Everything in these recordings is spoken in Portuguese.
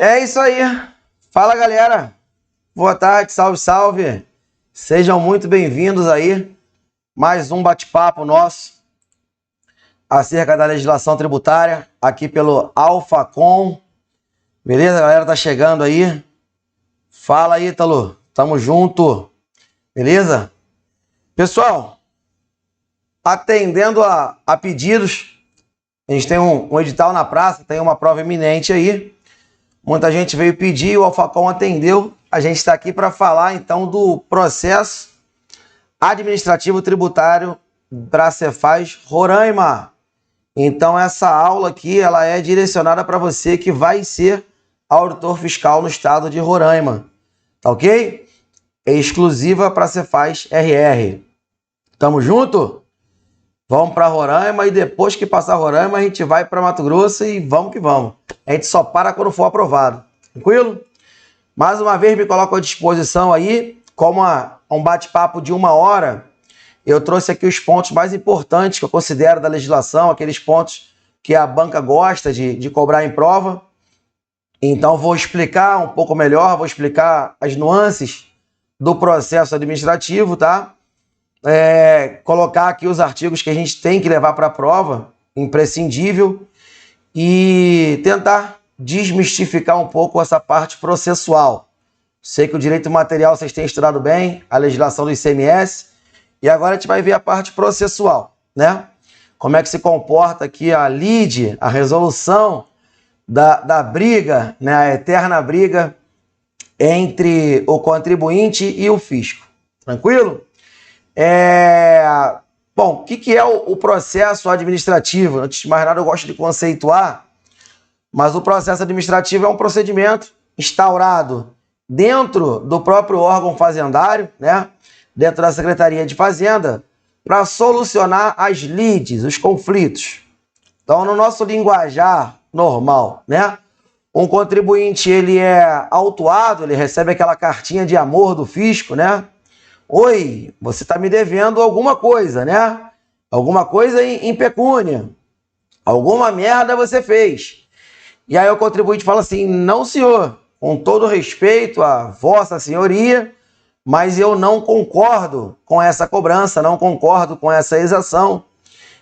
É isso aí. Fala, galera. Boa tarde, salve, salve. Sejam muito bem-vindos aí. Mais um bate-papo nosso acerca da legislação tributária aqui pelo Alfacom. Beleza? A galera tá chegando aí. Fala aí, Ítalo. Tamo junto. Beleza? Pessoal, atendendo a pedidos, a gente tem um edital na praça, tem uma prova iminente aí. Muita gente veio pedir, o Alfacom atendeu. A gente está aqui para falar, então, do processo administrativo tributário para a Cefaz Roraima. Então, essa aula aqui, ela é direcionada para você que vai ser auditor fiscal no estado de Roraima. Tá ok? É exclusiva para a Cefaz RR. Tamo junto? Vamos para Roraima e depois que passar Roraima, a gente vai para Mato Grosso e vamos que vamos. A gente só para quando for aprovado. Tranquilo? Mais uma vez, me coloco à disposição aí, como um bate-papo de 1 hora. Eu trouxe aqui os pontos mais importantes que eu considero da legislação, aqueles pontos que a banca gosta de cobrar em prova. Então, vou explicar um pouco melhor, vou explicar as nuances do processo administrativo, tá? Colocar aqui os artigos que a gente tem que levar para a prova, imprescindível, e tentar desmistificar um pouco essa parte processual. Sei que o direito material vocês têm estudado bem, a legislação do ICMS, e agora a gente vai ver a parte processual, né? Como é que se comporta aqui a lide, a resolução da briga, né? A eterna briga entre o contribuinte e o fisco. Tranquilo? Bom, o que é o processo administrativo? Antes de mais nada, eu gosto de conceituar, mas o processo administrativo é um procedimento instaurado dentro do próprio órgão fazendário, né? Dentro da Secretaria de Fazenda, para solucionar as lides, os conflitos. Então, no nosso linguajar normal, né? Um contribuinte, ele é autuado, ele recebe aquela cartinha de amor do fisco, né? Oi, você está me devendo alguma coisa, né? Alguma coisa em pecúnia. Alguma merda você fez. E aí o contribuinte fala assim, não, senhor, com todo respeito à vossa senhoria, mas eu não concordo com essa cobrança, não concordo com essa exação.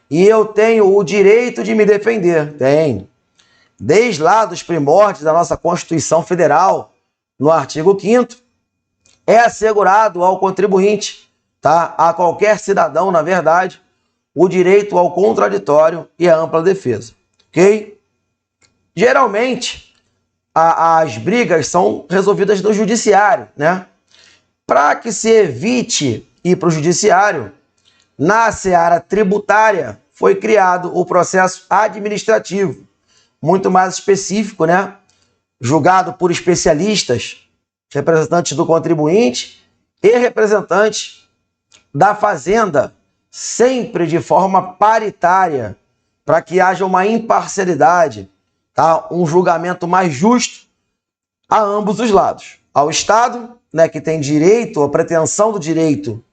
E eu tenho o direito de me defender. Tenho. Desde lá dos primórdios da nossa Constituição Federal, no artigo 5º, é assegurado ao contribuinte, tá? A qualquer cidadão, na verdade, o direito ao contraditório e à ampla defesa, ok? Geralmente, as brigas são resolvidas no judiciário, né? Para que se evite ir para o judiciário, na seara tributária foi criado o processo administrativo, muito mais específico, né? Julgado por especialistas, representantes do contribuinte e representantes da fazenda, sempre de forma paritária, para que haja uma imparcialidade, tá? Um julgamento mais justo a ambos os lados. Ao Estado, né, que tem direito, a pretensão do direito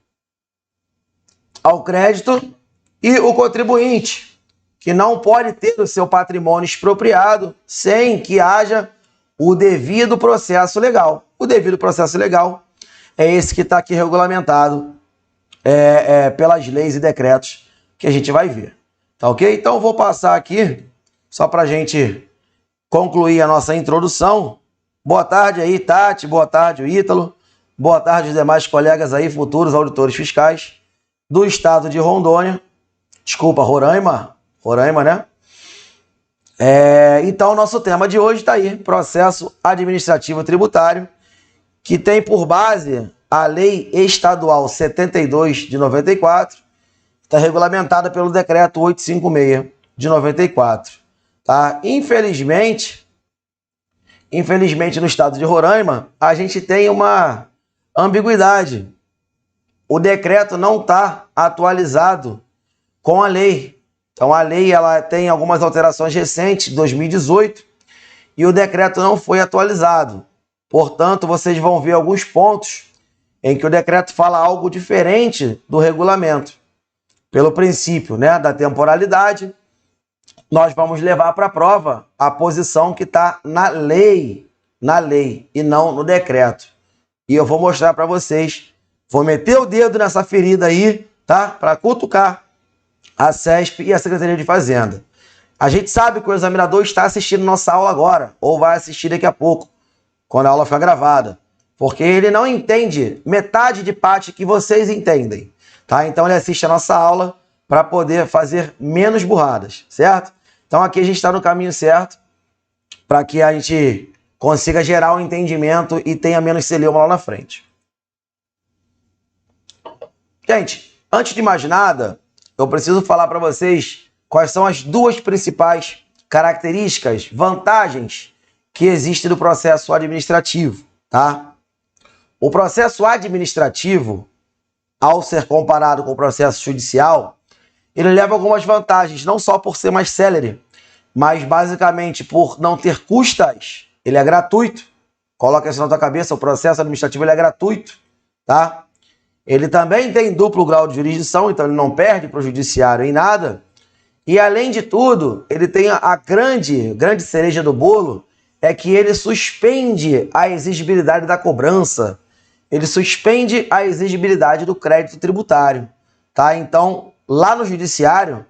ao crédito, e o contribuinte, que não pode ter o seu patrimônio expropriado sem que haja o devido processo legal. O devido processo legal é esse que está aqui regulamentado pelas leis e decretos que a gente vai ver. Tá ok? Então eu vou passar aqui, só para a gente concluir a nossa introdução. Boa tarde aí, Tati. Boa tarde, o Ítalo. Boa tarde os demais colegas aí, futuros auditores fiscais do estado de Rondônia. Desculpa, Roraima. Roraima, né? Então, o nosso tema de hoje está aí, processo administrativo tributário, que tem por base a Lei Estadual 72 de 94, está regulamentada pelo Decreto 856 de 94. Tá? Infelizmente, no estado de Roraima, a gente tem uma ambiguidade. O decreto não está atualizado com a lei. Então, a lei ela tem algumas alterações recentes, de 2018, e o decreto não foi atualizado. Portanto, vocês vão ver alguns pontos em que o decreto fala algo diferente do regulamento. Pelo princípio, né, da temporalidade, nós vamos levar para a prova a posição que está na lei, na lei e não no decreto. E eu vou mostrar para vocês, vou meter o dedo nessa ferida aí, tá? Para cutucar a CESP e a Secretaria de Fazenda. A gente sabe que o examinador está assistindo nossa aula agora, ou vai assistir daqui a pouco, quando a aula ficar gravada, porque ele não entende metade de parte que vocês entendem, tá? Então ele assiste a nossa aula para poder fazer menos burradas, certo? Então aqui a gente está no caminho certo para que a gente consiga gerar um entendimento e tenha menos celeuma lá na frente. Gente, antes de mais nada, eu preciso falar para vocês quais são as duas principais características, vantagens que existem do processo administrativo, tá? O processo administrativo, ao ser comparado com o processo judicial, ele leva algumas vantagens, não só por ser mais célere, mas basicamente por não ter custas. Ele é gratuito. Coloca isso na tua cabeça, o processo administrativo ele é gratuito, tá? Ele também tem duplo grau de jurisdição, então ele não perde para o judiciário em nada. E além de tudo, ele tem a grande cereja do bolo, é que ele suspende a exigibilidade da cobrança. Ele suspende a exigibilidade do crédito tributário, tá? Então, lá no judiciário,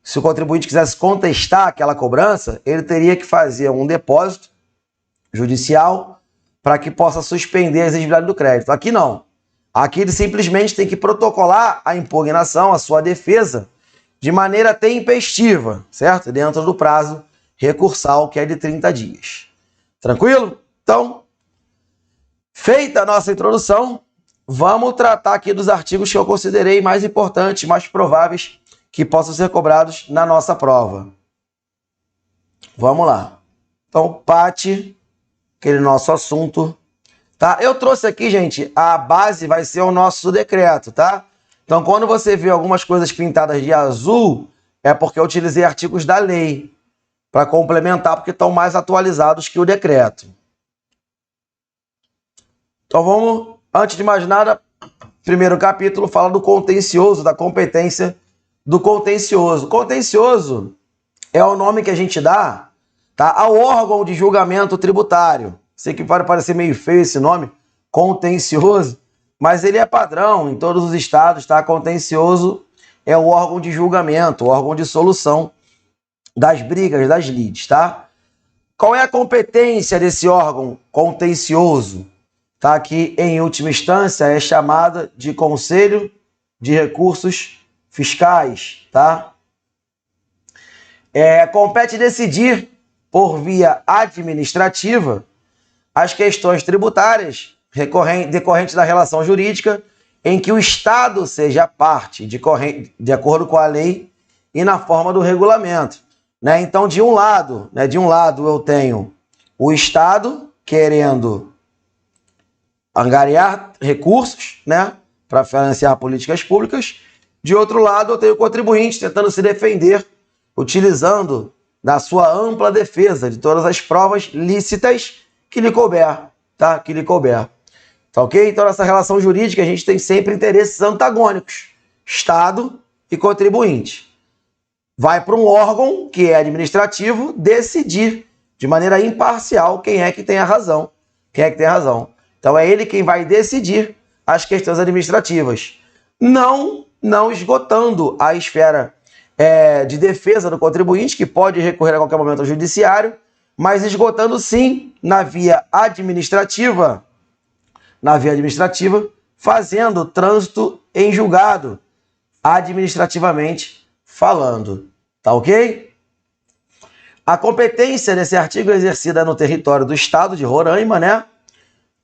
se o contribuinte quisesse contestar aquela cobrança, ele teria que fazer um depósito judicial para que possa suspender a exigibilidade do crédito. Aqui não. Aqui ele simplesmente tem que protocolar a impugnação, a sua defesa, de maneira tempestiva, certo? Dentro do prazo recursal, que é de 30 dias. Tranquilo? Então, feita a nossa introdução, vamos tratar aqui dos artigos que eu considerei mais importantes, mais prováveis que possam ser cobrados na nossa prova. Vamos lá. Então, PAT, aquele nosso assunto, tá? Eu trouxe aqui, gente, a base vai ser o nosso decreto, tá? Então, quando você vê algumas coisas pintadas de azul, é porque eu utilizei artigos da lei para complementar, porque estão mais atualizados que o decreto. Então, vamos, antes de mais nada, primeiro capítulo fala do contencioso, da competência do contencioso. Contencioso é o nome que a gente dá, tá, ao órgão de julgamento tributário. Sei que pode parecer meio feio esse nome, contencioso, mas ele é padrão em todos os estados, tá? Contencioso é o órgão de julgamento, o órgão de solução das brigas, das lides, tá? Qual é a competência desse órgão contencioso? Tá? Aqui, em última instância, é chamada de Conselho de Recursos Fiscais, tá? Compete decidir, por via administrativa, as questões tributárias decorrentes da relação jurídica em que o Estado seja parte, de acordo com a lei e na forma do regulamento, né? Então, de um lado eu tenho o Estado querendo angariar recursos, né, para financiar políticas públicas. De outro lado, eu tenho o contribuinte tentando se defender, utilizando da sua ampla defesa de todas as provas lícitas que lhe couber, tá? Que lhe couber. Tá ok? Então, nessa relação jurídica, a gente tem sempre interesses antagônicos, Estado e contribuinte. Vai para um órgão, que é administrativo, decidir de maneira imparcial quem é que tem a razão. Quem é que tem a razão. Então, é ele quem vai decidir as questões administrativas. Não esgotando a esfera de defesa do contribuinte, que pode recorrer a qualquer momento ao judiciário, mas esgotando, sim, na via administrativa, fazendo trânsito em julgado, administrativamente falando. Tá ok? A competência desse artigo é exercida no território do Estado de Roraima, né?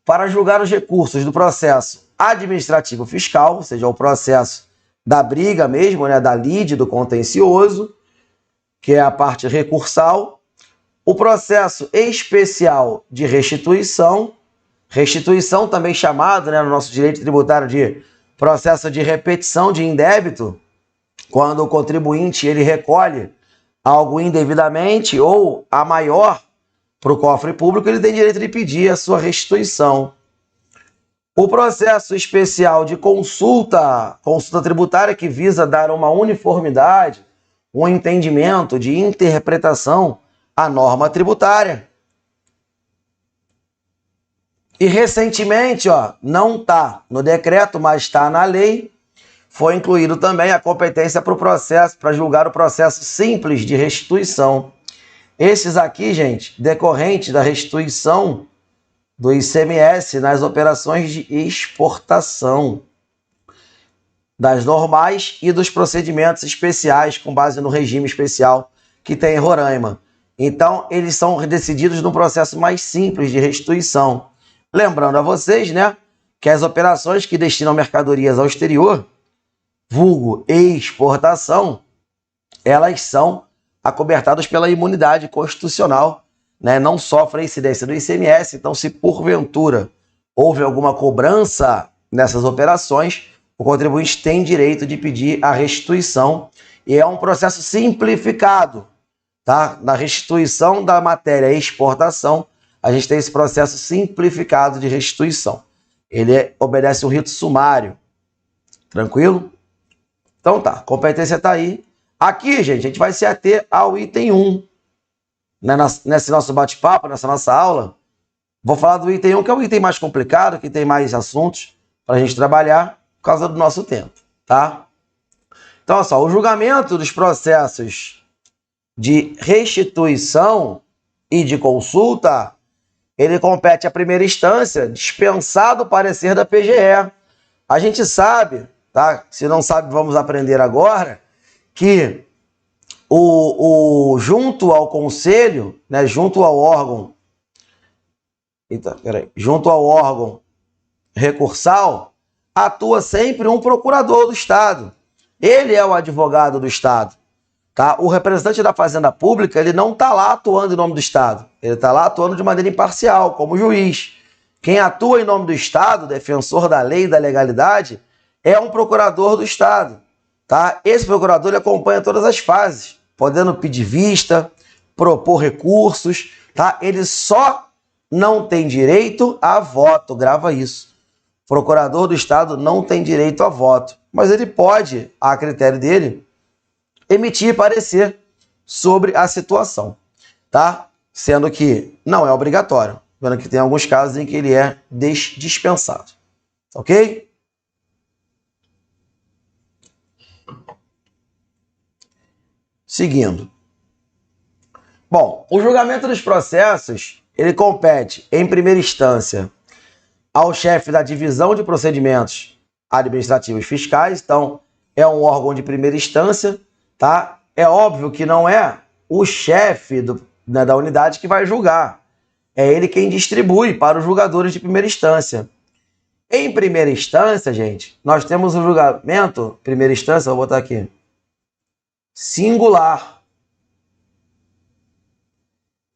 Para julgar os recursos do processo administrativo fiscal, ou seja, o processo da briga mesmo, né? Da lide, do contencioso, que é a parte recursal. O processo especial de restituição também chamado, né, no nosso direito tributário de processo de repetição de indébito, quando o contribuinte ele recolhe algo indevidamente ou a maior para o cofre público, ele tem direito de pedir a sua restituição. O processo especial de consulta tributária, que visa dar uma uniformidade, um entendimento de interpretação à norma tributária. E recentemente, ó, não está no decreto, mas está na lei, foi incluído também a competência para o processo, para julgar o processo simples de restituição. Esses aqui, gente, decorrente da restituição do ICMS nas operações de exportação, das normais e dos procedimentos especiais com base no regime especial que tem em Roraima. Então, eles são decididos no processo mais simples de restituição. Lembrando a vocês, né, que as operações que destinam mercadorias ao exterior, vulgo exportação, elas são acobertadas pela imunidade constitucional, né, não sofrem incidência do ICMS. Então, se porventura houve alguma cobrança nessas operações, o contribuinte tem direito de pedir a restituição, e é um processo simplificado, tá? Na restituição da matéria exportação, a gente tem esse processo simplificado de restituição. Ele obedece um rito sumário. Tranquilo? Então tá, competência tá aí. Aqui, gente, a gente vai se ater ao item 1. Nesse nosso bate-papo, nessa nossa aula, vou falar do item 1, que é o item mais complicado, que tem mais assuntos para a gente trabalhar por causa do nosso tempo, tá? Então, olha só, o julgamento dos processos de restituição e de consulta, ele compete à primeira instância, dispensado o parecer da PGE. A gente sabe, tá? Se não sabe, vamos aprender agora, que junto ao conselho, né, junto ao órgão recursal, atua sempre um procurador do Estado. Ele é o advogado do Estado, tá? O representante da Fazenda Pública, ele não está lá atuando em nome do Estado. Ele está lá atuando de maneira imparcial, como juiz. Quem atua em nome do Estado, defensor da lei e da legalidade, é um procurador do Estado, tá? Esse procurador, ele acompanha todas as fases, podendo pedir vista, propor recursos, tá? Ele só não tem direito a voto, grava isso. Procurador do Estado não tem direito a voto, mas ele pode, a critério dele, emitir parecer sobre a situação, tá? Sendo que não é obrigatório, vendo que tem alguns casos em que ele é dispensado, ok? Seguindo. Bom, o julgamento dos processos, ele compete, em primeira instância, ao chefe da divisão de procedimentos administrativos fiscais. Então, é um órgão de primeira instância, tá? É óbvio que não é o chefe da unidade que vai julgar. É ele quem distribui para os julgadores de primeira instância. Em primeira instância, gente, nós temos o julgamento, primeira instância, vou botar aqui, singular,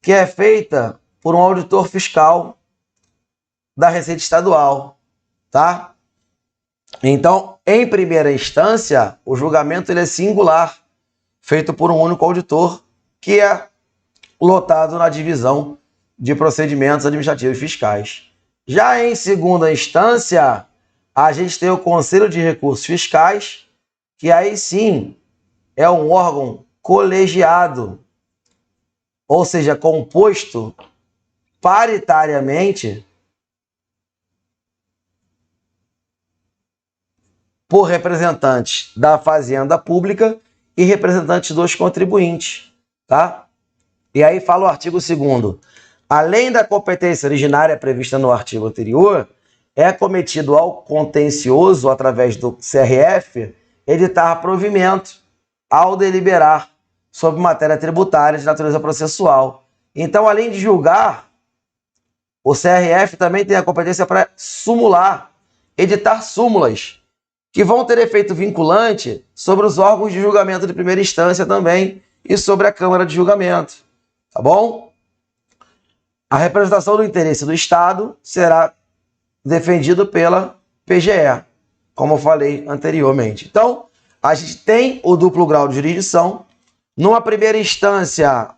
que é feita por um auditor fiscal da Receita Estadual, tá? Então, em primeira instância, o julgamento ele é singular, feito por um único auditor, que é lotado na divisão de procedimentos administrativos fiscais. Já em segunda instância, a gente tem o Conselho de Recursos Fiscais, que aí sim é um órgão colegiado, ou seja, composto paritariamente por representantes da Fazenda Pública e representantes dos contribuintes, tá? E aí fala o artigo 2º. Além da competência originária prevista no artigo anterior, é cometido ao contencioso, através do CRF, editar provimento ao deliberar sobre matéria tributária de natureza processual. Então, além de julgar, o CRF também tem a competência para sumular, editar súmulas, que vão ter efeito vinculante sobre os órgãos de julgamento de primeira instância também e sobre a Câmara de Julgamento, tá bom? A representação do interesse do Estado será defendida pela PGE, como eu falei anteriormente. Então, a gente tem o duplo grau de jurisdição. Numa primeira instância,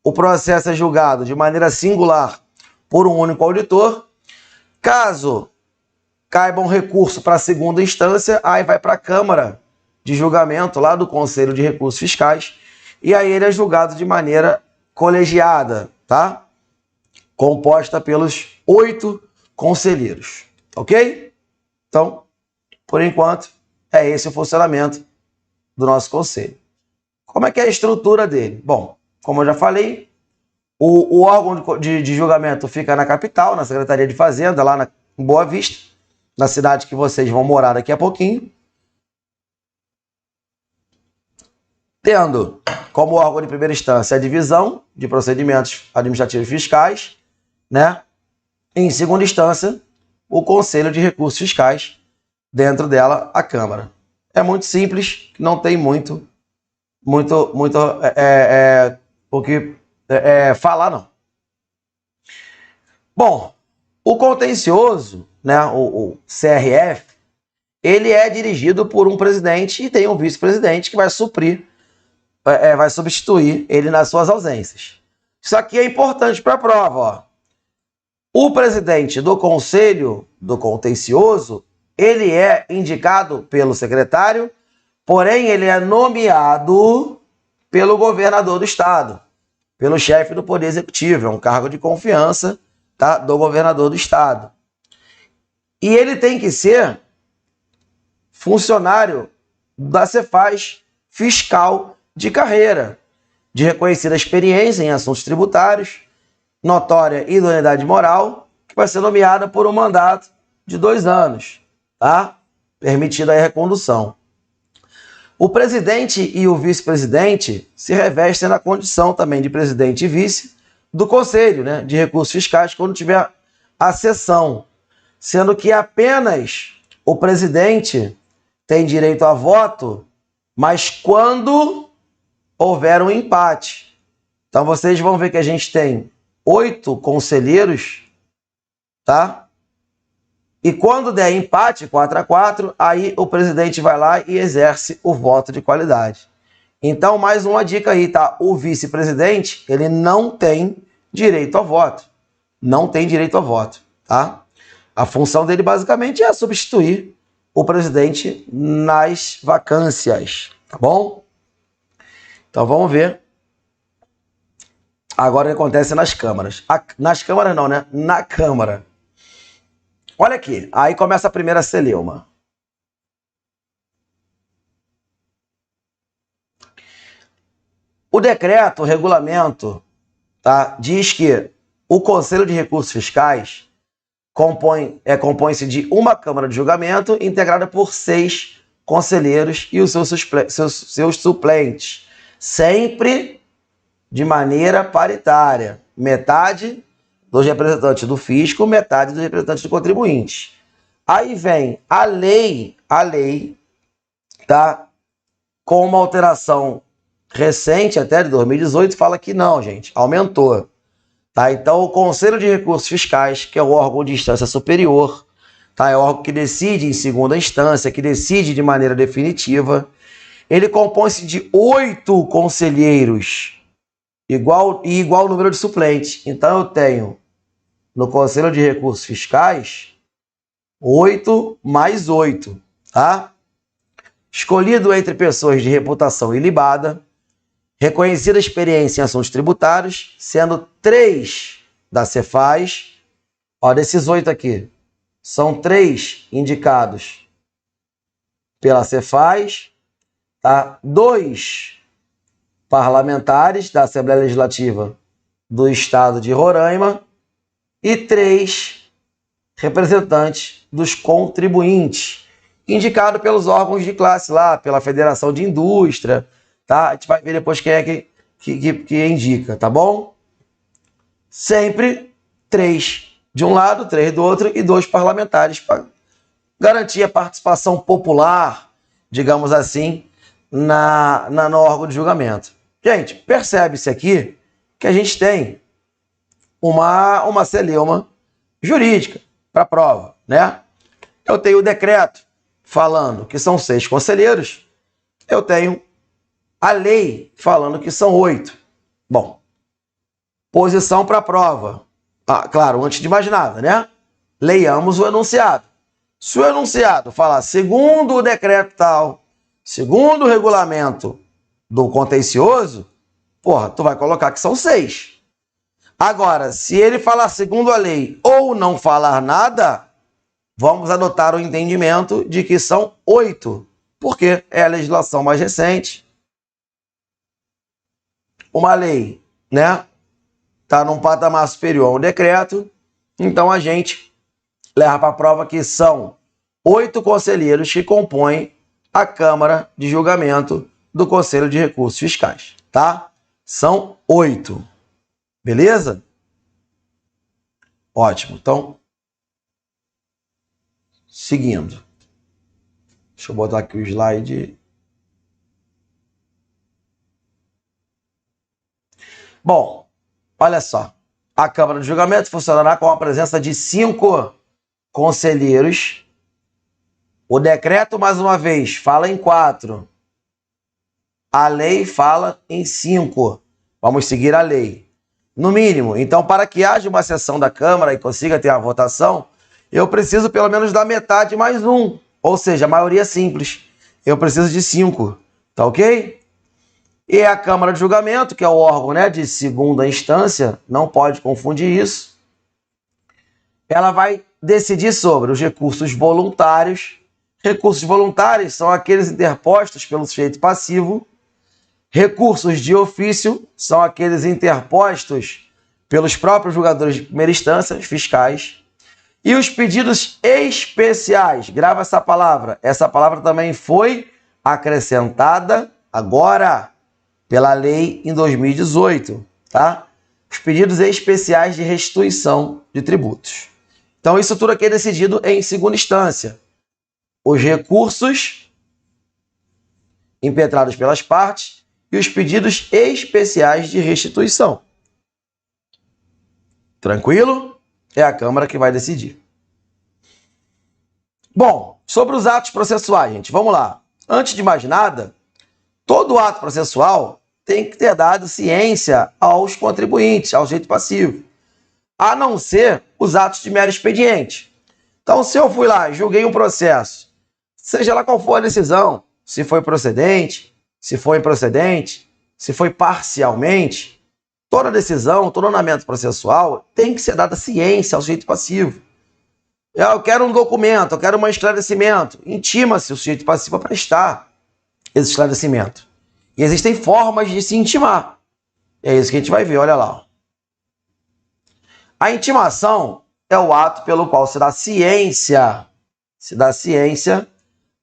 o processo é julgado de maneira singular por um único auditor. Caso caiba um recurso para a segunda instância, aí vai para a Câmara de Julgamento, lá do Conselho de Recursos Fiscais, e aí ele é julgado de maneira colegiada, tá? Composta pelos 8 conselheiros. Ok? Então, por enquanto, é esse o funcionamento do nosso conselho. Como é que é a estrutura dele? Bom, como eu já falei, o órgão de julgamento fica na capital, na Secretaria de Fazenda, lá em Boa Vista, na cidade que vocês vão morar daqui a pouquinho. Tendo como órgão de primeira instância a divisão de procedimentos administrativos fiscais, né? Em segunda instância, o Conselho de Recursos Fiscais, dentro dela a Câmara. É muito simples, não tem muito o que falar, não. Bom, o contencioso, né, o CRF, ele é dirigido por um presidente e tem um vice-presidente que vai vai substituir ele nas suas ausências. Isso aqui é importante para a prova, ó. O presidente do Conselho do Contencioso, ele é indicado pelo secretário, porém ele é nomeado pelo governador do estado, pelo chefe do Poder Executivo, é um cargo de confiança, tá, do governador do estado. E ele tem que ser funcionário da Cefaz fiscal de carreira, de reconhecida experiência em assuntos tributários, notória idoneidade moral, que vai ser nomeada por um mandato de 2 anos, tá? Permitida a recondução. O presidente e o vice-presidente se revestem na condição também de presidente e vice do Conselho, né, de Recursos Fiscais, quando tiver a sessão, sendo que apenas o presidente tem direito a voto, mas quando houver um empate. Então vocês vão ver que a gente tem 8 conselheiros, tá? E quando der empate, 4-4, aí o presidente vai lá e exerce o voto de qualidade. Então, mais uma dica aí, tá? O vice-presidente, ele não tem direito ao voto. Não tem direito ao voto, tá? A função dele, basicamente, é substituir o presidente nas vacâncias, tá bom? Então, vamos ver agora o que acontece nas câmaras. Nas câmaras não, né? Na Câmara. Olha aqui, aí começa a primeira celeuma. O decreto, o regulamento, tá, diz que o Conselho de Recursos Fiscais compõe-se de uma Câmara de Julgamento integrada por 6 conselheiros e os seus suplentes, sempre de maneira paritária. Metade dos representantes do fisco, metade dos representantes do contribuinte. Aí vem a lei, tá? Com uma alteração recente, até de 2018, fala que não, gente, aumentou. Tá? Então, o Conselho de Recursos Fiscais, que é o órgão de instância superior, tá? É o órgão que decide em segunda instância, que decide de maneira definitiva. Ele compõe-se de 8 conselheiros, igual número de suplentes. Então, eu tenho no Conselho de Recursos Fiscais 8 mais 8, tá? Escolhido entre pessoas de reputação ilibada, reconhecida experiência em assuntos tributários, sendo 3 da Cefaz. Ó, desses 8 aqui, são 3 indicados pela Cefaz, tá? 2 parlamentares da Assembleia Legislativa do Estado de Roraima e 3 representantes dos contribuintes, indicado pelos órgãos de classe lá, pela Federação de Indústria, tá? A gente vai ver depois quem é que indica, tá bom? Sempre 3 de um lado, 3 do outro e 2 parlamentares para garantir a participação popular, digamos assim, no órgão de julgamento. Gente, percebe-se aqui que a gente tem uma celeuma jurídica para a prova, né? Eu tenho o decreto falando que são 6 conselheiros, eu tenho a lei falando que são 8. Bom, posição para a prova. Ah, claro, antes de mais nada, né? Leiamos o enunciado. Se o enunciado falar segundo o decreto tal, segundo o regulamento do contencioso, porra, tu vai colocar que são 6. Agora, se ele falar segundo a lei ou não falar nada, vamos adotar o entendimento de que são 8, porque é a legislação mais recente. Uma lei, né, está num patamar superior a um decreto, então a gente leva para a prova que são 8 conselheiros que compõem a Câmara de Julgamento do Conselho de Recursos Fiscais, tá? São 8. Beleza? Ótimo. Então, seguindo. Deixa eu botar aqui o slide. Bom, olha só. A Câmara de Julgamento funcionará com a presença de 5 conselheiros. O decreto, mais uma vez, fala em 4. A lei fala em 5. Vamos seguir a lei. No mínimo. Então, para que haja uma sessão da Câmara e consiga ter a votação, eu preciso pelo menos da metade mais 1. Ou seja, a maioria simples. Eu preciso de 5. Tá ok? E a Câmara de Julgamento, que é o órgão, né, de segunda instância, não pode confundir isso. Ela vai decidir sobre os recursos voluntários. Recursos voluntários são aqueles interpostos pelo sujeito passivo. Recursos de ofício são aqueles interpostos pelos próprios julgadores de primeira instância, fiscais. E os pedidos especiais, grava essa palavra. Essa palavra também foi acrescentada agora pela lei em 2018, tá? Os pedidos especiais de restituição de tributos. Então, isso tudo aqui é decidido em segunda instância. Os recursos impetrados pelas partes e os pedidos especiais de restituição. Tranquilo? É a Câmara que vai decidir. Bom, sobre os atos processuais, gente, vamos lá. Antes de mais nada, todo ato processual tem que ter dado ciência aos contribuintes, ao sujeito passivo, a não ser os atos de mero expediente. Então, se eu fui lá, julguei um processo, seja lá qual for a decisão, se foi procedente, se foi improcedente, se foi parcialmente, toda decisão, todo ordenamento processual tem que ser dada ciência ao sujeito passivo. Eu quero um documento, eu quero um esclarecimento. Intima-se o sujeito passivo a prestar esse esclarecimento. E existem formas de se intimar. É isso que a gente vai ver, olha lá. A intimação é o ato pelo qual se dá ciência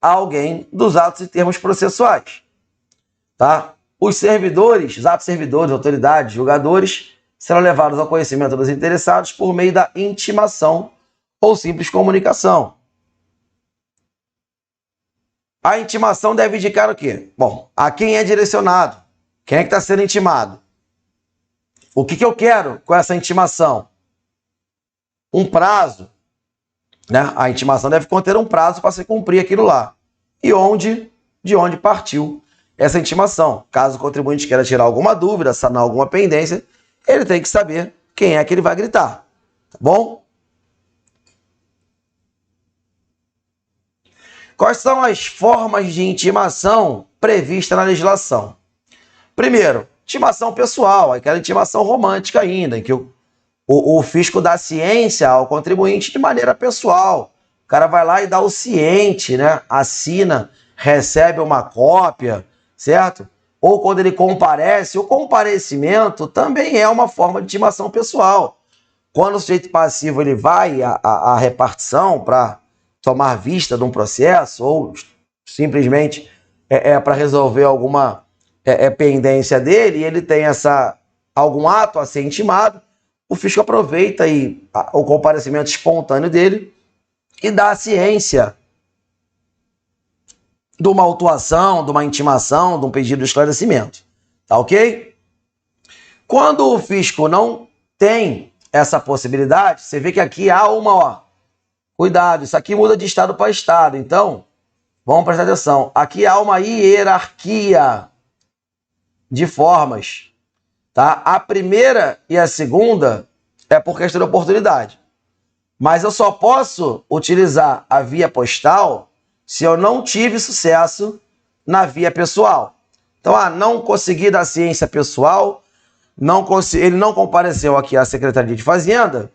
a alguém dos atos e termos processuais. Tá? Os servidores, os atos servidores, autoridades, julgadores, serão levados ao conhecimento dos interessados por meio da intimação ou simples comunicação. A intimação deve indicar o quê? Bom, a quem é direcionado. Quem é que está sendo intimado? O que eu quero com essa intimação? Um prazo. Né? A intimação deve conter um prazo para se cumprir aquilo lá. E de onde partiu essa intimação. Caso o contribuinte queira tirar alguma dúvida, sanar alguma pendência, ele tem que saber quem é que ele vai gritar. Tá bom? Quais são as formas de intimação previstas na legislação? Primeiro, intimação pessoal, aquela intimação romântica ainda, em que o fisco dá ciência ao contribuinte de maneira pessoal. O cara vai lá e dá o ciente, né? Assina, recebe uma cópia, certo? Ou quando ele comparece, o comparecimento também é uma forma de intimação pessoal. Quando o sujeito passivo ele vai à repartição para tomar vista de um processo ou simplesmente para resolver alguma pendência dele, e ele tem algum ato a ser intimado, o fisco aproveita o comparecimento espontâneo dele e dá a ciência de uma autuação, de uma intimação, de um pedido de esclarecimento. Tá ok? Quando o fisco não tem essa possibilidade, você vê que aqui há cuidado, isso aqui muda de estado para estado, então vamos prestar atenção. Aqui há uma hierarquia de formas, tá? A primeira e a segunda é por questão de oportunidade. Mas eu só posso utilizar a via postal se eu não tive sucesso na via pessoal. Então, não consegui dar ciência pessoal, ele não compareceu aqui à Secretaria de Fazenda,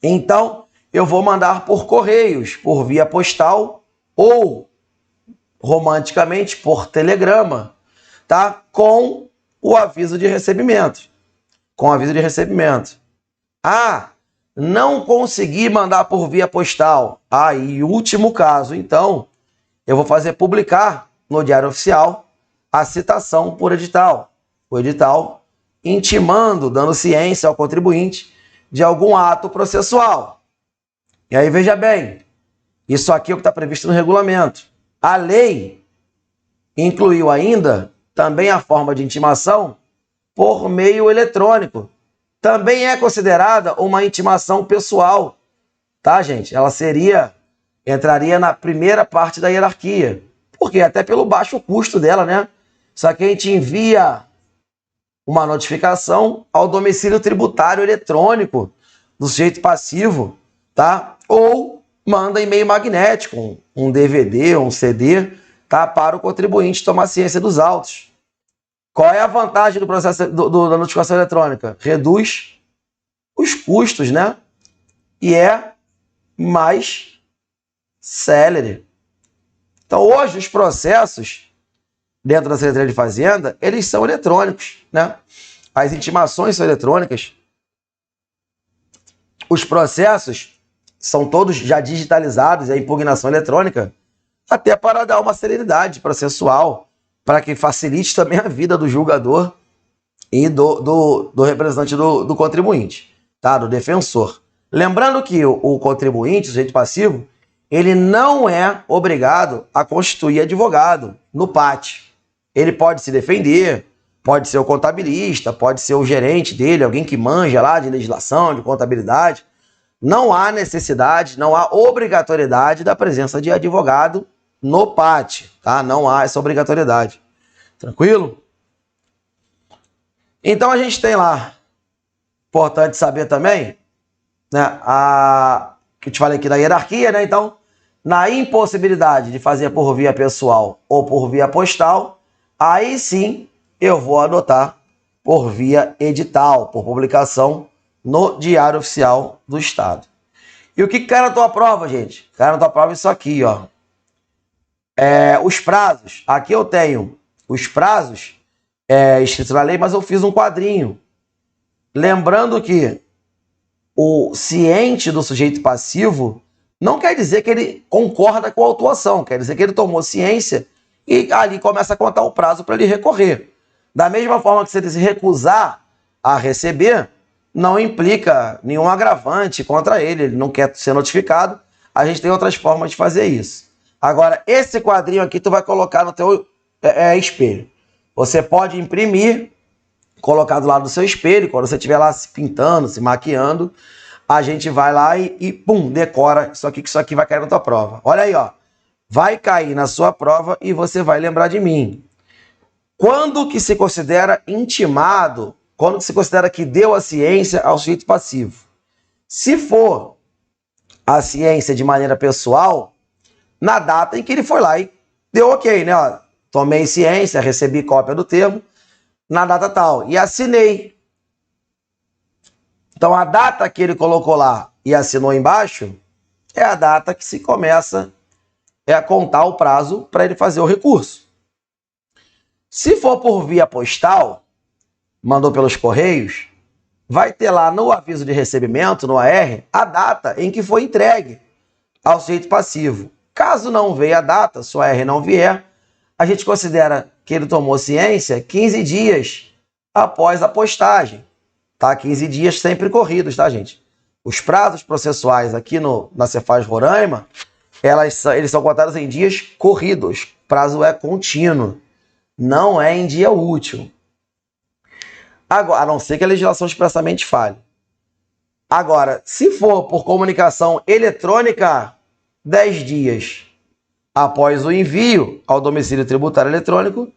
então eu vou mandar por correios, por via postal ou, romanticamente, por telegrama, tá? Com o aviso de recebimento. Com aviso de recebimento. Ah, não consegui mandar por via postal. Ah, e último caso, então, eu vou fazer publicar no Diário Oficial a citação por edital. O edital intimando, dando ciência ao contribuinte de algum ato processual. E aí, veja bem, isso aqui é o que está previsto no regulamento. A lei incluiu ainda também a forma de intimação por meio eletrônico. Também é considerada uma intimação pessoal, tá, gente? Ela entraria na primeira parte da hierarquia. Por quê? Até pelo baixo custo dela, né? Só que a gente envia uma notificação ao domicílio tributário eletrônico do sujeito passivo, tá? Ou manda e-mail magnético, um DVD, um CD, tá? Para o contribuinte tomar ciência dos autos. Qual é a vantagem do processo da notificação eletrônica? Reduz os custos, né? E é mais célere. Então, hoje, os processos dentro da Secretaria de Fazenda, eles são eletrônicos, né? As intimações são eletrônicas. Os processos são todos já digitalizados, a impugnação eletrônica, até para dar uma celeridade processual, para que facilite também a vida do julgador e do representante do contribuinte, tá? Do defensor. Lembrando que o contribuinte, o sujeito passivo, ele não é obrigado a constituir advogado no PAT. Ele pode se defender, pode ser o contabilista, pode ser o gerente dele, alguém que manja lá de legislação, de contabilidade. Não há necessidade, não há obrigatoriedade da presença de advogado no PAT, tá? Não há essa obrigatoriedade. Tranquilo? Então a gente tem lá, importante saber também, né, que eu te falei aqui da hierarquia, né? Então, na impossibilidade de fazer por via pessoal ou por via postal, aí sim eu vou adotar por via edital, por publicação no Diário Oficial do Estado. E o que cai na tua prova, gente? Cai na tua prova isso aqui, ó. Os prazos. Aqui eu tenho os prazos escritos na lei, mas eu fiz um quadrinho. Lembrando que o ciente do sujeito passivo não quer dizer que ele concorda com a autuação, quer dizer que ele tomou ciência e ali começa a contar o prazo para ele recorrer. Da mesma forma que se ele se recusar a receber, não implica nenhum agravante contra ele, ele não quer ser notificado, a gente tem outras formas de fazer isso. Agora, esse quadrinho aqui tu vai colocar no teu espelho. Você pode imprimir, colocar do lado do seu espelho, quando você estiver lá se pintando, se maquiando, a gente vai lá e pum, decora isso aqui, que isso aqui vai cair na tua prova. Olha aí, ó. Vai cair na sua prova e você vai lembrar de mim. Quando que se considera intimado, quando que se considera que deu a ciência ao sujeito passivo? Se for a ciência de maneira pessoal, na data em que ele foi lá e deu ok, né? Ó, tomei ciência, recebi cópia do termo, na data tal, e assinei. Então, a data que ele colocou lá e assinou embaixo é a data que se começa a contar o prazo para ele fazer o recurso. Se for por via postal, mandou pelos correios, vai ter lá no aviso de recebimento, no AR, a data em que foi entregue ao sujeito passivo. Caso não veja a data, se o AR não vier, a gente considera que ele tomou ciência 15 dias após a postagem. Tá? 15 dias sempre corridos, tá, gente? Os prazos processuais aqui na Cefaz Roraima, eles são contados em dias corridos. O prazo é contínuo, não é em dia útil. Agora, a não ser que a legislação expressamente fale. Agora, se for por comunicação eletrônica, 10 dias após o envio ao domicílio tributário eletrônico,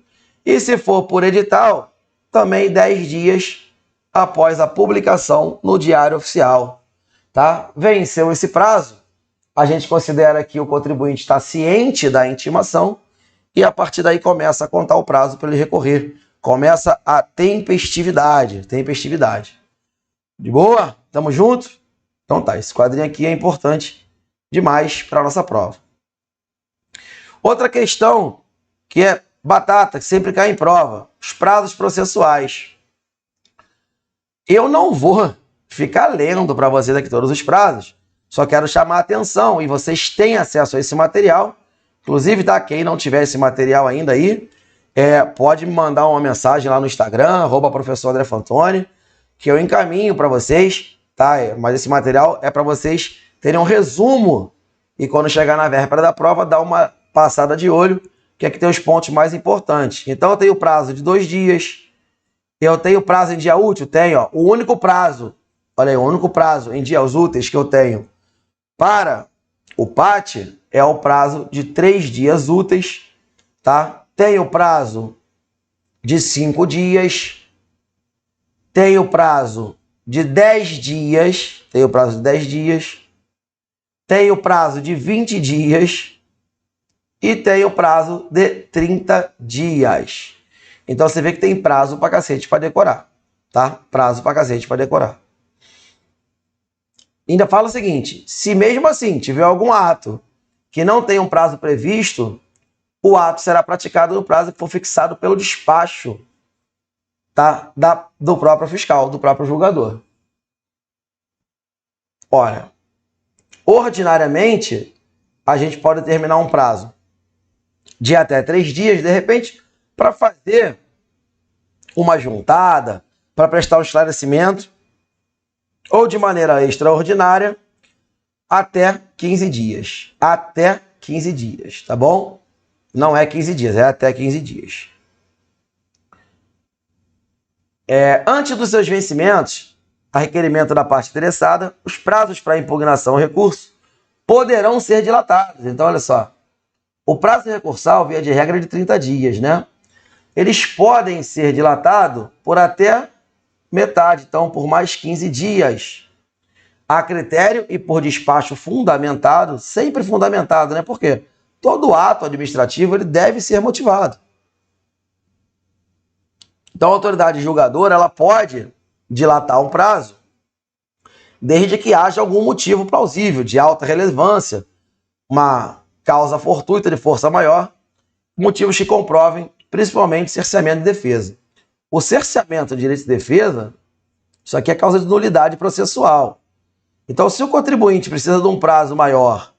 e se for por edital, também 10 dias após a publicação no Diário Oficial. Tá? Venceu esse prazo, a gente considera que o contribuinte está ciente da intimação e a partir daí começa a contar o prazo para ele recorrer começa a tempestividade. Tempestividade. De boa? Tamo junto? Então tá, esse quadrinho aqui é importante demais para a nossa prova. Outra questão que é batata, que sempre cai em prova, os prazos processuais. Eu não vou ficar lendo para vocês aqui todos os prazos, só quero chamar a atenção e vocês têm acesso a esse material. Inclusive, tá, quem não tiver esse material ainda aí, pode me mandar uma mensagem lá no Instagram, @professor André Fantoni, que eu encaminho para vocês, tá? Mas esse material é para vocês terem um resumo e quando chegar na véspera da prova, dar uma passada de olho, que aqui tem os pontos mais importantes. Então, eu tenho prazo de 2 dias, eu tenho prazo em dia útil? Tenho, ó. O único prazo, olha aí, o único prazo em dias úteis que eu tenho para o PAT é o prazo de 3 dias úteis, tá? Tenho prazo de 5 dias, tenho prazo de 10 dias, tenho prazo de 10 dias, tenho prazo de 20 dias e tenho prazo de 30 dias. Então você vê que tem prazo pra cacete para decorar, tá? Prazo pra cacete para decorar. Ainda fala o seguinte, se mesmo assim tiver algum ato que não tenha um prazo previsto, o ato será praticado no prazo que for fixado pelo despacho, tá? Do próprio fiscal, do próprio julgador. Olha, ordinariamente, a gente pode determinar um prazo de até 3 dias, de repente, para fazer uma juntada, para prestar um esclarecimento, ou de maneira extraordinária, até 15 dias. Até 15 dias, tá bom? Não é 15 dias, é até 15 dias. Antes dos seus vencimentos, a requerimento da parte interessada, os prazos para impugnação ou recurso poderão ser dilatados. Então, olha só, o prazo recursal, via de regra, é de 30 dias, né? Eles podem ser dilatados por até metade, então por mais 15 dias. A critério e por despacho fundamentado, sempre fundamentado, né? Por quê? Todo ato administrativo ele deve ser motivado. Então a autoridade julgadora ela pode dilatar um prazo desde que haja algum motivo plausível, de alta relevância, uma causa fortuita de força maior, motivos que comprovem principalmente cerceamento de defesa. O cerceamento de direito de defesa, isso aqui é causa de nulidade processual. Então, se o contribuinte precisa de um prazo maior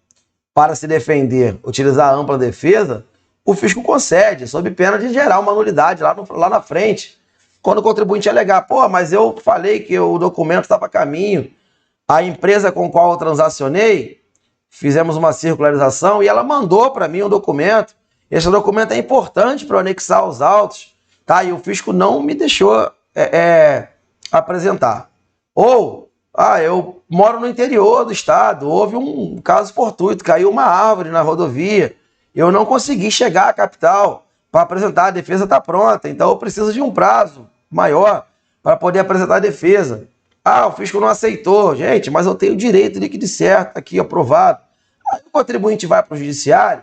para se defender, utilizar a ampla defesa, o fisco concede, sob pena de gerar uma nulidade lá na frente. Quando o contribuinte alegar, pô, mas eu falei que o documento estava a caminho, a empresa com a qual eu transacionei, fizemos uma circularização e ela mandou para mim um documento. Esse documento é importante para anexar aos autos, tá? E o fisco não me deixou apresentar. Ou, eu moro no interior do estado, houve um caso fortuito, caiu uma árvore na rodovia, eu não consegui chegar à capital para apresentar, a defesa está pronta, então eu preciso de um prazo maior para poder apresentar a defesa. O fisco não aceitou. Gente, mas eu tenho direito de que de certo, aqui aprovado. Aí o contribuinte vai para o judiciário,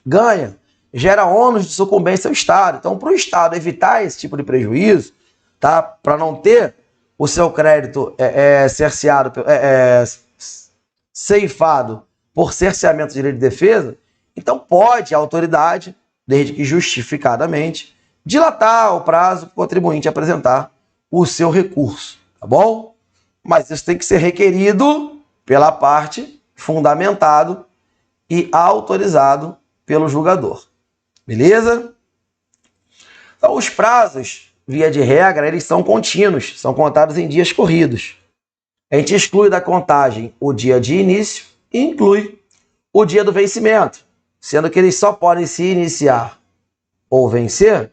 ganha, gera ônus de sucumbência ao Estado. Então, para o Estado evitar esse tipo de prejuízo, tá? Para não ter o seu crédito cerceado, ceifado por cerceamento de direito de defesa, então pode a autoridade, desde que justificadamente, dilatar o prazo para o contribuinte apresentar o seu recurso, tá bom? Mas isso tem que ser requerido pela parte, fundamentado e autorizado pelo julgador. Beleza? Então, os prazos, via de regra, eles são contínuos, são contados em dias corridos. A gente exclui da contagem o dia de início e inclui o dia do vencimento, sendo que eles só podem se iniciar ou vencer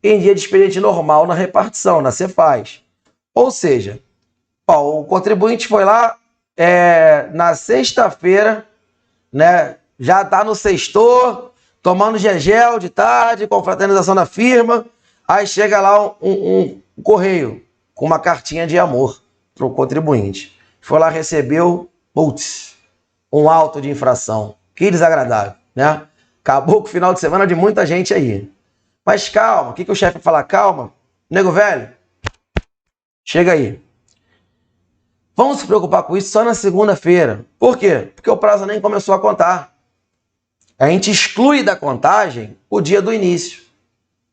em dia de expediente normal na repartição, na Cefaz. Ou seja, o contribuinte foi lá na sexta-feira, né, já está no sextor, tomando gegel de tarde, confraternização da firma, aí chega lá um correio com uma cartinha de amor para o contribuinte. Foi lá, recebeu, um auto de infração. Que desagradável, né? Acabou com o final de semana de muita gente aí. Mas calma, o que o chefe vai falar? Calma, nego velho, chega aí. Vamos se preocupar com isso só na segunda-feira. Por quê? Porque o prazo nem começou a contar. A gente exclui da contagem o dia do início.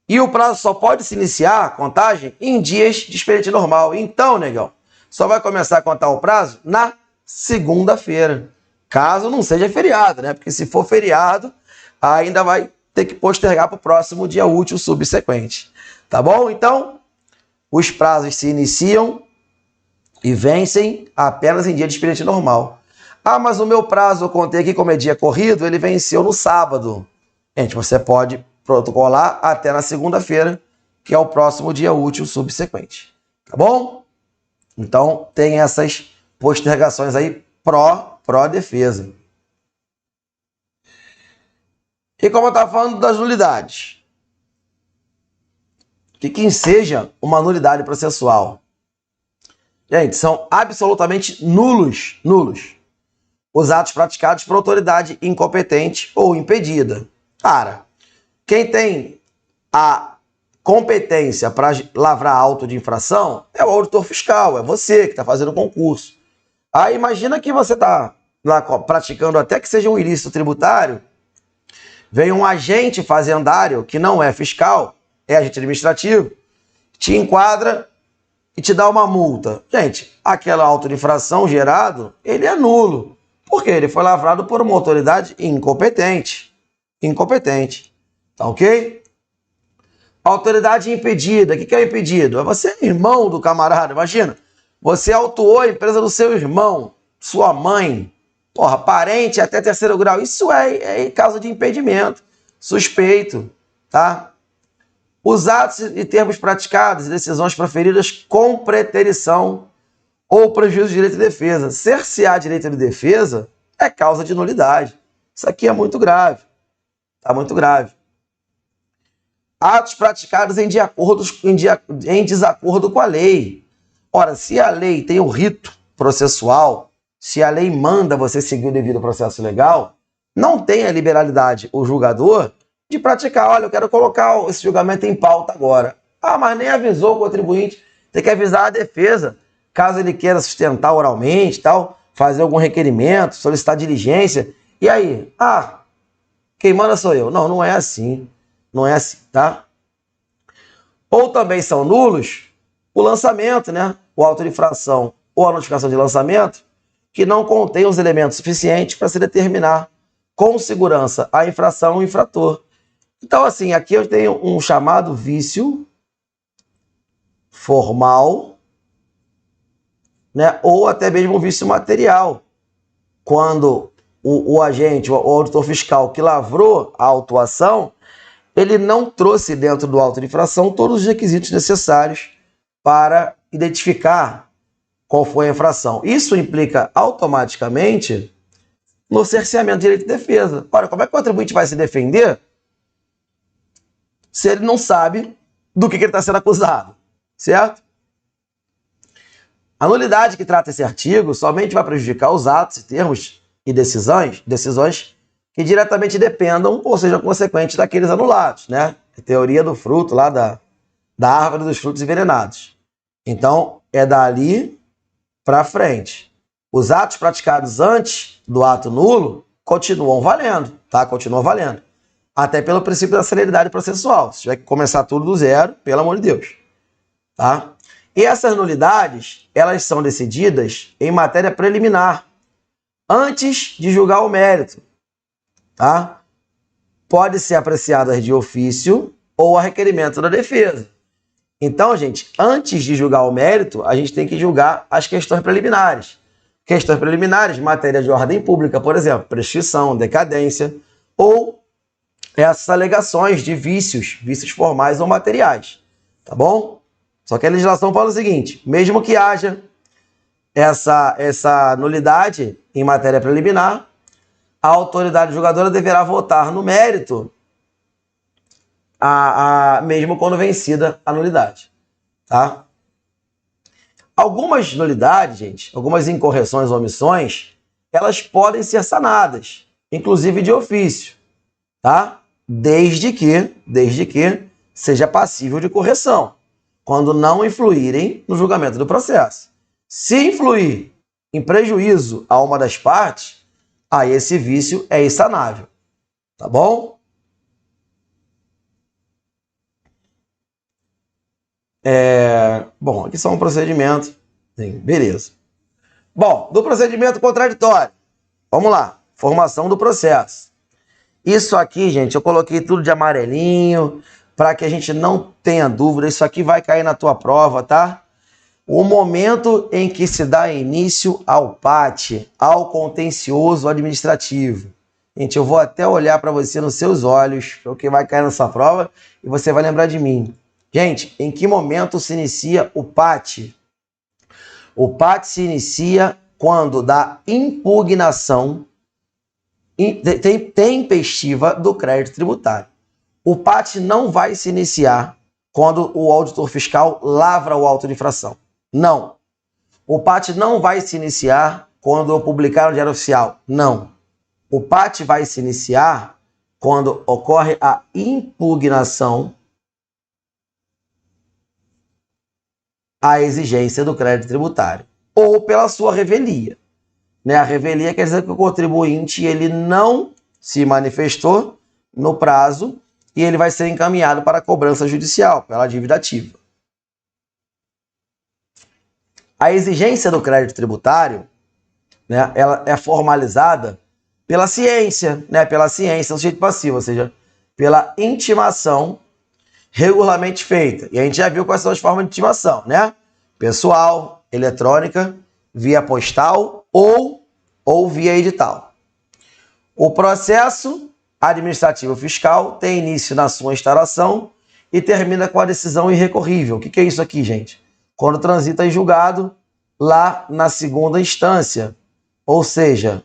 E o prazo só pode se iniciar a contagem em dias de expediente normal. Então, negão, só vai começar a contar o prazo na segunda-feira. Caso não seja feriado, né? Porque se for feriado, ainda vai ter que postergar para o próximo dia útil subsequente. Tá bom? Então, os prazos se iniciam e vencem apenas em dia de expediente normal. Ah, mas o meu prazo, eu contei aqui como é dia corrido, ele venceu no sábado. Gente, você pode protocolar até na segunda-feira, que é o próximo dia útil subsequente. Tá bom? Então, tem essas postergações aí pró-defesa. E como eu estava falando das nulidades, que enseja uma nulidade processual? Gente, são absolutamente nulos os atos praticados por autoridade incompetente ou impedida. Cara, quem tem a competência para lavrar auto de infração é o auditor fiscal, é você que está fazendo o concurso. Aí imagina que você está lá praticando até que seja um ilícito tributário, vem um agente fazendário que não é fiscal, é agente administrativo, te enquadra e te dá uma multa. Gente, aquela auto de infração gerado, ele é nulo. Por quê? Ele foi lavrado por uma autoridade incompetente. Incompetente. Tá ok? Autoridade impedida. O que é impedido? É você, irmão do camarada. Imagina, você autuou a empresa do seu irmão, sua mãe, porra, parente até terceiro grau. Isso é causa de impedimento. Suspeito, tá? Os atos e termos praticados e decisões proferidas com preterição ou prejuízo de direito de defesa. Cercear direito de defesa é causa de nulidade. Isso aqui é muito grave. Tá muito grave. Atos praticados em desacordo com a lei. Ora, se a lei tem o rito processual, se a lei manda você seguir o devido processo legal, não tem a liberalidade, o julgador, de praticar. Olha, eu quero colocar esse julgamento em pauta agora. Ah, mas nem avisou o contribuinte. Tem que avisar a defesa, caso ele queira sustentar oralmente, tal, fazer algum requerimento, solicitar diligência. E aí? Ah, quem manda sou eu. Não, não é assim. Não é assim, tá? Ou também são nulos o lançamento, né? O auto de infração ou a notificação de lançamento que não contém os elementos suficientes para se determinar com segurança a infração ou o infrator. Então, assim, aqui eu tenho um chamado vício formal, né? Ou até mesmo um vício material. Quando o agente, o auditor fiscal que lavrou a autuação, ele não trouxe dentro do auto de infração todos os requisitos necessários para identificar qual foi a infração. Isso implica automaticamente no cerceamento de direito de defesa. Ora, como é que o contribuinte vai se defender se ele não sabe do que ele está sendo acusado, certo? A nulidade que trata esse artigo somente vai prejudicar os atos, termos e decisões que diretamente dependam ou sejam consequentes daqueles anulados, né? A teoria do fruto lá da árvore dos frutos envenenados. Então, é dali para frente. Os atos praticados antes do ato nulo continuam valendo, tá? Continuam valendo. Até pelo princípio da celeridade processual. Se tiver que começar tudo do zero, pelo amor de Deus. Tá? E essas nulidades, elas são decididas em matéria preliminar, antes de julgar o mérito. Tá? Pode ser apreciadas de ofício ou a requerimento da defesa. Então, gente, antes de julgar o mérito, a gente tem que julgar as questões preliminares. Questões preliminares, matéria de ordem pública, por exemplo, prescrição, decadência, ou essas alegações de vícios formais ou materiais, tá bom? Só que a legislação fala o seguinte, mesmo que haja essa nulidade em matéria preliminar, a autoridade julgadora deverá votar no mérito, mesmo quando vencida a nulidade, tá? Algumas nulidades, gente, algumas incorreções ou omissões, elas podem ser sanadas, inclusive de ofício, tá? Desde que seja passível de correção, quando não influírem no julgamento do processo. Se influir em prejuízo a uma das partes, aí esse vício é insanável. Tá bom? Bom, aqui só um procedimento. Sim, beleza. Bom, do procedimento contraditório. Vamos lá. Formação do processo. Isso aqui, gente, eu coloquei tudo de amarelinho para que a gente não tenha dúvida. Isso aqui vai cair na tua prova, tá? O momento em que se dá início ao PAT, ao contencioso administrativo. Gente, eu vou até olhar para você nos seus olhos, porque vai cair na sua prova e você vai lembrar de mim. Gente, em que momento se inicia o PAT? O PAT se inicia quando da impugnação tempestiva do crédito tributário. O PAT não vai se iniciar quando o auditor fiscal lavra o auto de infração. Não. O PAT não vai se iniciar quando eu publicar no Diário Oficial. Não. O PAT vai se iniciar quando ocorre a impugnação à exigência do crédito tributário ou pela sua revelia. A revelia quer dizer que o contribuinte ele não se manifestou no prazo e ele vai ser encaminhado para a cobrança judicial pela dívida ativa. A exigência do crédito tributário, ela é formalizada pela ciência, pela ciência do sujeito passivo, ou seja, pela intimação regularmente feita. E a gente já viu quais são as formas de intimação, pessoal, eletrônica, via postal ou via edital. O processo administrativo fiscal tem início na sua instauração e termina com a decisão irrecorrível. O que é isso aqui, gente? Quando transita em julgado lá na segunda instância, ou seja,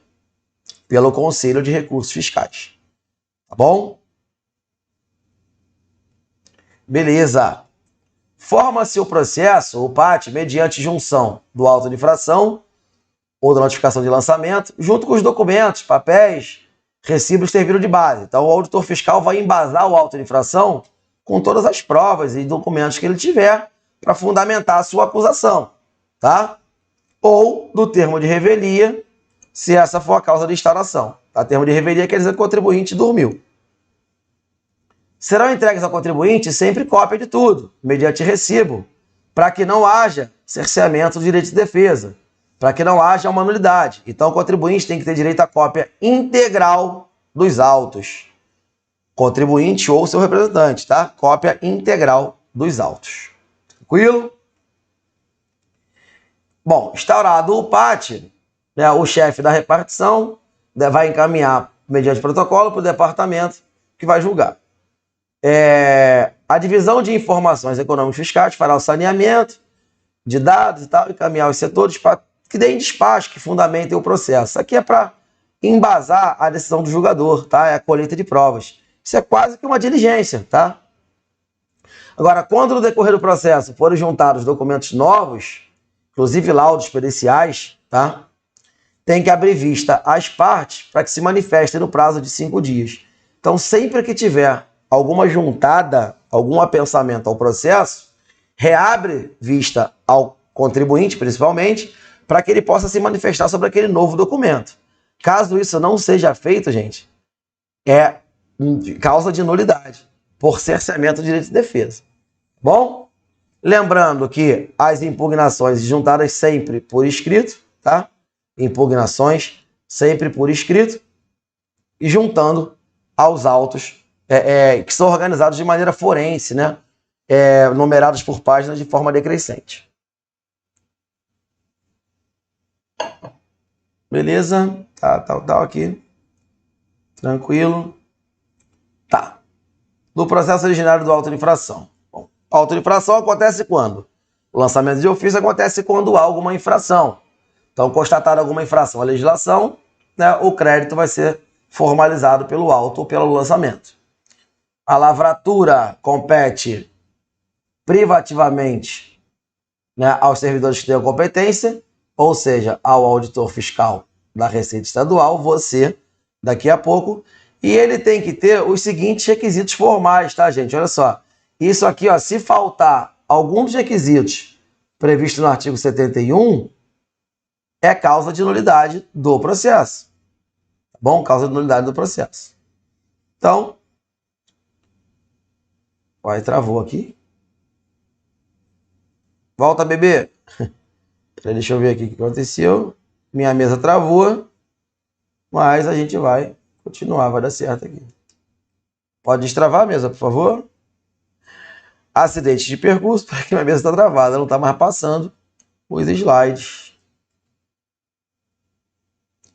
pelo Conselho de Recursos Fiscais. Tá bom? Beleza. Forma-se o processo, o PAT, mediante junção do auto de infração ou da notificação de lançamento, junto com os documentos, papéis, recibos serviram de base. Então, o auditor fiscal vai embasar o auto de infração com todas as provas e documentos que ele tiver para fundamentar a sua acusação, tá? Ou do termo de revelia, se essa for a causa de instauração. O termo de revelia quer dizer que o contribuinte dormiu. Serão entregues ao contribuinte sempre cópia de tudo, mediante recibo, para que não haja cerceamento do direito de defesa, para que não haja uma nulidade. Então, o contribuinte tem que ter direito à cópia integral dos autos. Contribuinte ou seu representante, tá? Cópia integral dos autos. Tranquilo? Bom, instaurado o PAT, o chefe da repartição vai encaminhar, mediante protocolo, para o departamento que vai julgar. A divisão de informações econômicas fiscais fará o saneamento de dados e tal, encaminhar os setores para que deem despacho, que fundamentem o processo. Isso aqui é para embasar a decisão do julgador, tá? É a colheita de provas. Isso é quase que uma diligência, tá? Agora, quando no decorrer do processo forem juntados documentos novos, inclusive laudos periciais, tá? Tem que abrir vista às partes para que se manifestem no prazo de 5 dias. Então, sempre que tiver alguma juntada, algum apensamento ao processo, reabre vista ao contribuinte, principalmente, para que ele possa se manifestar sobre aquele novo documento. Caso isso não seja feito, gente, é causa de nulidade, por cerceamento do direito de defesa. Bom? Lembrando que as impugnações juntadas sempre por escrito, tá? Impugnações sempre por escrito e juntando aos autos que são organizados de maneira forense, numerados por páginas de forma decrescente. Beleza? Tá aqui. Tranquilo. Tá. No processo originário do auto de infração. Bom, a auto de infração acontece quando? O lançamento de ofício acontece quando há alguma infração. Então, constatada alguma infração à legislação, o crédito vai ser formalizado pelo auto ou pelo lançamento. A lavratura compete privativamente aos servidores que tenham competência, ou seja, ao auditor fiscal da Receita Estadual, você, daqui a pouco, e ele tem que ter os seguintes requisitos formais, tá, gente? Olha só, Isso aqui, ó, se faltar algum dos requisitos previstos no artigo 71, é causa de nulidade do processo. Tá bom? Causa de nulidade do processo. Então, vai, travou aqui. Volta, bebê. Deixa eu ver aqui o que aconteceu. Minha mesa travou, mas a gente vai continuar, vai dar certo aqui. Pode destravar a mesa, por favor. Acidente de percurso, porque minha mesa está travada, não está mais passando os slides.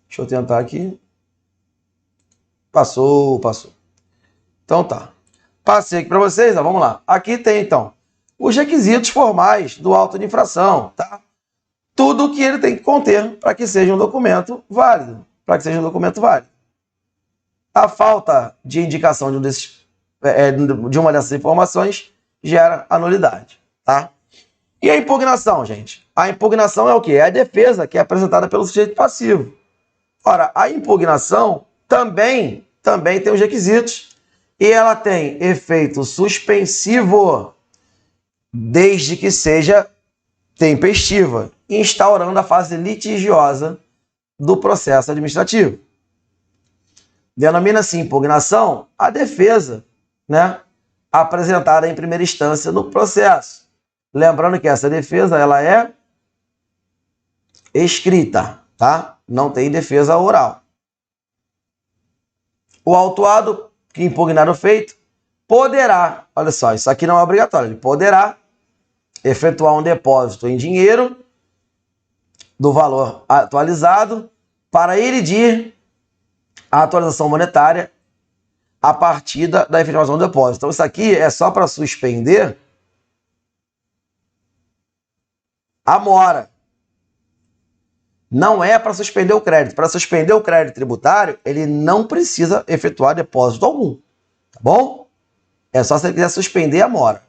Deixa eu tentar aqui. Passou. Então tá. Passei aqui para vocês, ó, vamos lá. Aqui tem, então, os requisitos formais do auto de infração, tá? Tudo o que ele tem que conter para que seja um documento válido. A falta de indicação de uma dessas informações gera a nulidade, tá? E a impugnação, gente? A impugnação é o quê? É a defesa que é apresentada pelo sujeito passivo. Ora, a impugnação também tem os requisitos e ela tem efeito suspensivo desde que seja tempestiva, instaurando a fase litigiosa do processo administrativo. Denomina-se impugnação a defesa, né, apresentada em primeira instância no processo. Lembrando que essa defesa ela é escrita, tá? Não tem defesa oral. O autuado que impugnar o feito poderá, olha só, isso aqui não é obrigatório, ele poderá efetuar um depósito em dinheiro do valor atualizado para elidir a atualização monetária a partir da efetivação do depósito. Então, isso aqui é só para suspender a mora. Não é para suspender o crédito. Para suspender o crédito tributário, ele não precisa efetuar depósito algum. Tá bom? É só se ele quiser suspender a mora.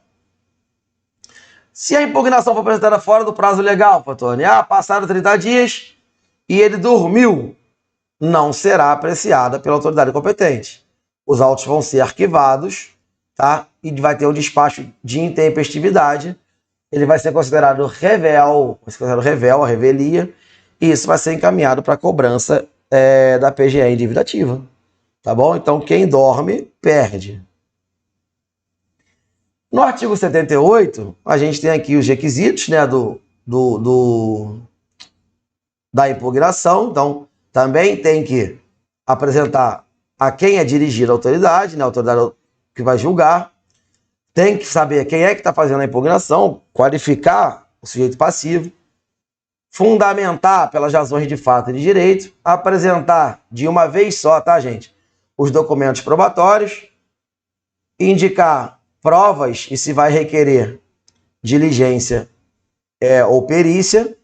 Se a impugnação for apresentada fora do prazo legal, Fatone, passaram 30 dias e ele dormiu, não será apreciada pela autoridade competente. Os autos vão ser arquivados, tá? E vai ter um despacho de intempestividade. Ele vai ser considerado revel, a revelia, e isso vai ser encaminhado para a cobrança da PGE em dívida ativa. Tá bom? Então, quem dorme, perde. No artigo 78, a gente tem aqui os requisitos, né, da impugnação. Então, também tem que apresentar a quem é dirigida a autoridade, né, a autoridade que vai julgar. Tem que saber quem é que está fazendo a impugnação, qualificar o sujeito passivo, fundamentar pelas razões de fato e de direito, apresentar de uma vez só, tá, gente, os documentos probatórios, indicar provas e se vai requerer diligência ou perícia,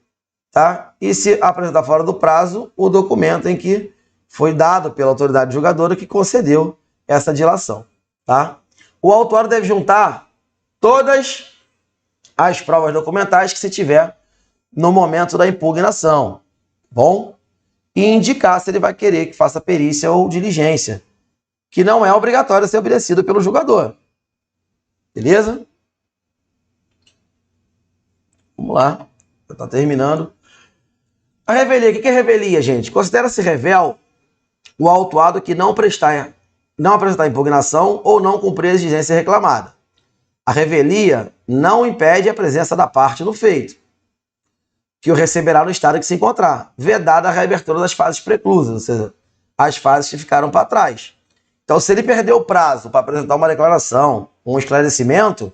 tá? E se apresentar fora do prazo, o documento em que foi dado pela autoridade julgadora que concedeu essa dilação, tá? O autuário deve juntar todas as provas documentais que se tiver no momento da impugnação, bom? E indicar se ele vai querer que faça perícia ou diligência, que não é obrigatório ser obedecido pelo julgador. Beleza? Vamos lá. Já está terminando. A revelia. O que é revelia, gente? Considera-se revel o autuado que não apresentar impugnação ou não cumprir a exigência reclamada. A revelia não impede a presença da parte no feito, que o receberá no estado em que se encontrar, vedada a reabertura das fases preclusas, ou seja, as fases que ficaram para trás. Então, se ele perdeu o prazo para apresentar uma declaração, um esclarecimento,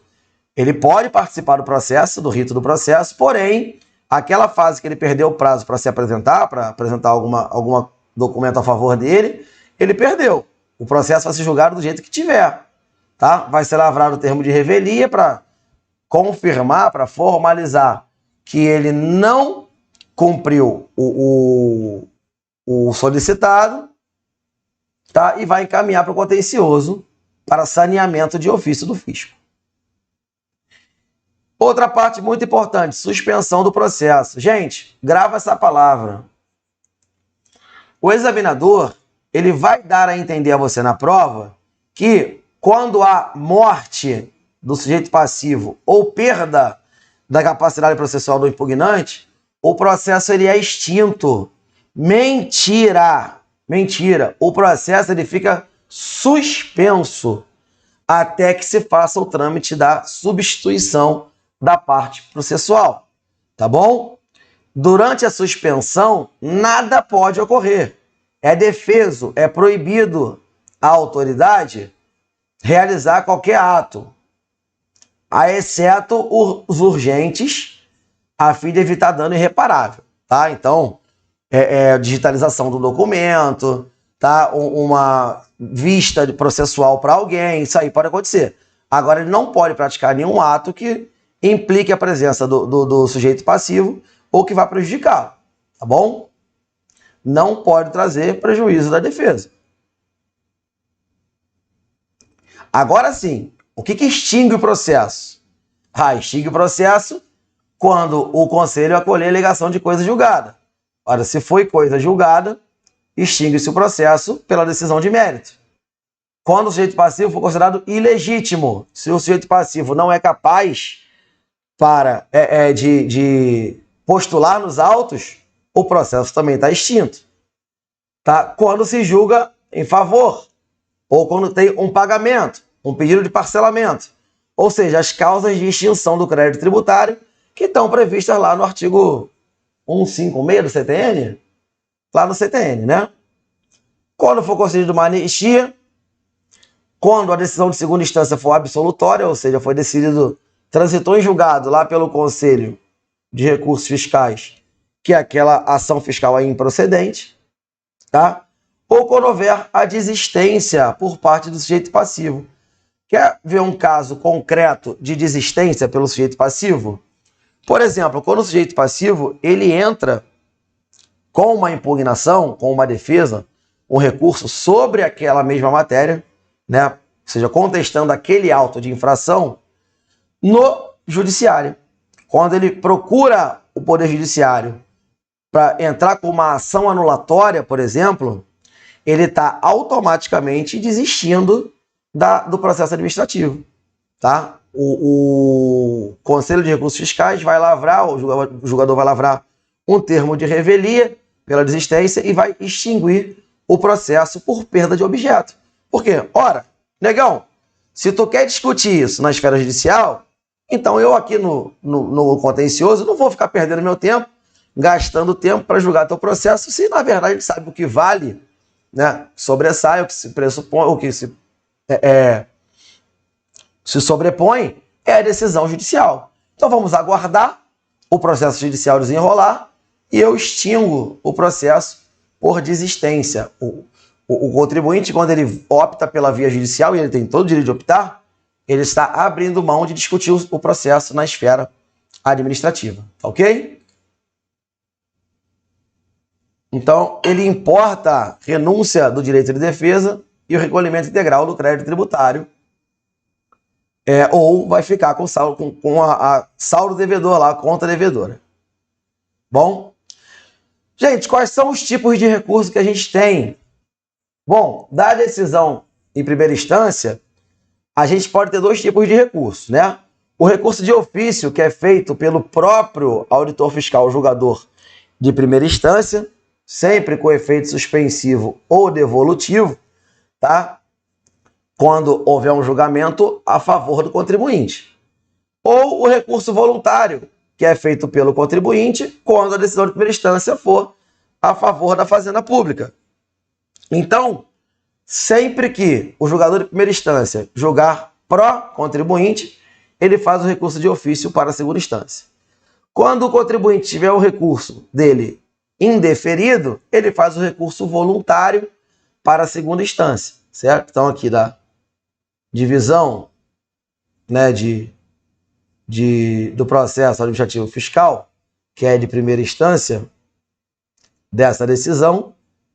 ele pode participar do processo, do rito do processo, porém, aquela fase que ele perdeu o prazo para se apresentar, para apresentar algum documento a favor dele, ele perdeu. O processo vai ser julgado do jeito que tiver, tá? Vai ser lavrado o termo de revelia para confirmar, para formalizar que ele não cumpriu o solicitado, tá? E vai encaminhar para o contencioso para saneamento de ofício do fisco. Outra parte muito importante, suspensão do processo. Gente, grava essa palavra. O examinador, ele vai dar a entender a você na prova que quando há morte do sujeito passivo ou perda da capacidade processual do impugnante, o processo ele é extinto. Mentira! Mentira! O processo ele fica suspenso até que se faça o trâmite da substituição da parte processual. Tá bom? Durante a suspensão, nada pode ocorrer. É defeso, é proibido à autoridade realizar qualquer ato, exceto os urgentes, a fim de evitar dano irreparável, tá? Então, digitalização do documento, tá? Uma vista processual para alguém, isso aí pode acontecer. Agora, ele não pode praticar nenhum ato que implique a presença do sujeito passivo ou que vá prejudicar, tá bom? Não pode trazer prejuízo da defesa. Agora sim, o que extingue o processo? Extingue o processo quando o conselho acolher a alegação de coisa julgada. Ora, se foi coisa julgada, extingue-se o processo pela decisão de mérito. Quando o sujeito passivo for considerado ilegítimo, se o sujeito passivo não é capaz de postular nos autos, o processo também está extinto. Tá? Quando se julga em favor, ou quando tem um pagamento, um pedido de parcelamento, ou seja, as causas de extinção do crédito tributário que estão previstas lá no artigo 156 do CTN, lá no CTN, né? Quando for concedida uma anistia, quando a decisão de segunda instância for absolutória, ou seja, foi decidido, transitou em julgado lá pelo Conselho de Recursos Fiscais, que é aquela ação fiscal aí improcedente, tá? Ou quando houver a desistência por parte do sujeito passivo. Quer ver um caso concreto de desistência pelo sujeito passivo? Por exemplo, quando o sujeito passivo ele entra com uma impugnação, com uma defesa, um recurso sobre aquela mesma matéria, né? Ou seja, contestando aquele auto de infração no judiciário. Quando ele procura o Poder Judiciário para entrar com uma ação anulatória, por exemplo, ele está automaticamente desistindo do processo administrativo. Tá? O Conselho de Recursos Fiscais vai lavrar, o julgador vai lavrar um termo de revelia pela desistência e vai extinguir o processo por perda de objeto. Por quê? Ora, negão, se tu quer discutir isso na esfera judicial, então eu aqui no contencioso não vou ficar perdendo meu tempo, gastando tempo para julgar teu processo, se na verdade a gente sabe o que vale, né? Sobressai, o que se pressupõe, o que se sobrepõe é a decisão judicial. Então vamos aguardar o processo judicial desenrolar e eu extingo o processo por desistência. O contribuinte, quando ele opta pela via judicial, e ele tem todo o direito de optar, ele está abrindo mão de discutir o processo na esfera administrativa. Ok? Então, ele importa a renúncia do direito de defesa e o recolhimento integral do crédito tributário, ou vai ficar com a saldo devedor lá, a conta devedora. Bom, gente, quais são os tipos de recurso que a gente tem? Bom, da decisão em primeira instância, a gente pode ter dois tipos de recurso, né? O recurso de ofício, que é feito pelo próprio auditor fiscal julgador de primeira instância, sempre com efeito suspensivo ou devolutivo, tá? Quando houver um julgamento a favor do contribuinte. Ou o recurso voluntário, que é feito pelo contribuinte quando a decisão de primeira instância for a favor da Fazenda Pública. Então, sempre que o julgador de primeira instância julgar pró-contribuinte, ele faz o recurso de ofício para a segunda instância. Quando o contribuinte tiver o recurso dele indeferido, ele faz o recurso voluntário para a segunda instância, certo? Então, aqui da divisão, né, do processo administrativo fiscal, que é de primeira instância, dessa decisão,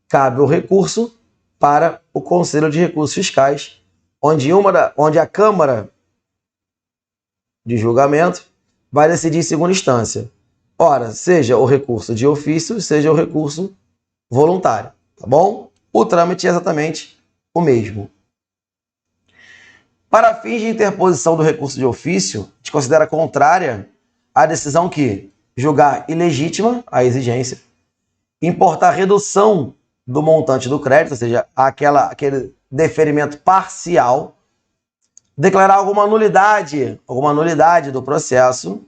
cabe o recurso para o Conselho de Recursos Fiscais, onde a Câmara de Julgamento vai decidir em segunda instância. Ora, seja o recurso de ofício, seja o recurso voluntário, tá bom? O trâmite é exatamente o mesmo. Para fins de interposição do recurso de ofício, a gente considera contrária a decisão que julgar ilegítima a exigência, importar redução do montante do crédito, ou seja, aquele deferimento parcial, declarar alguma nulidade do processo,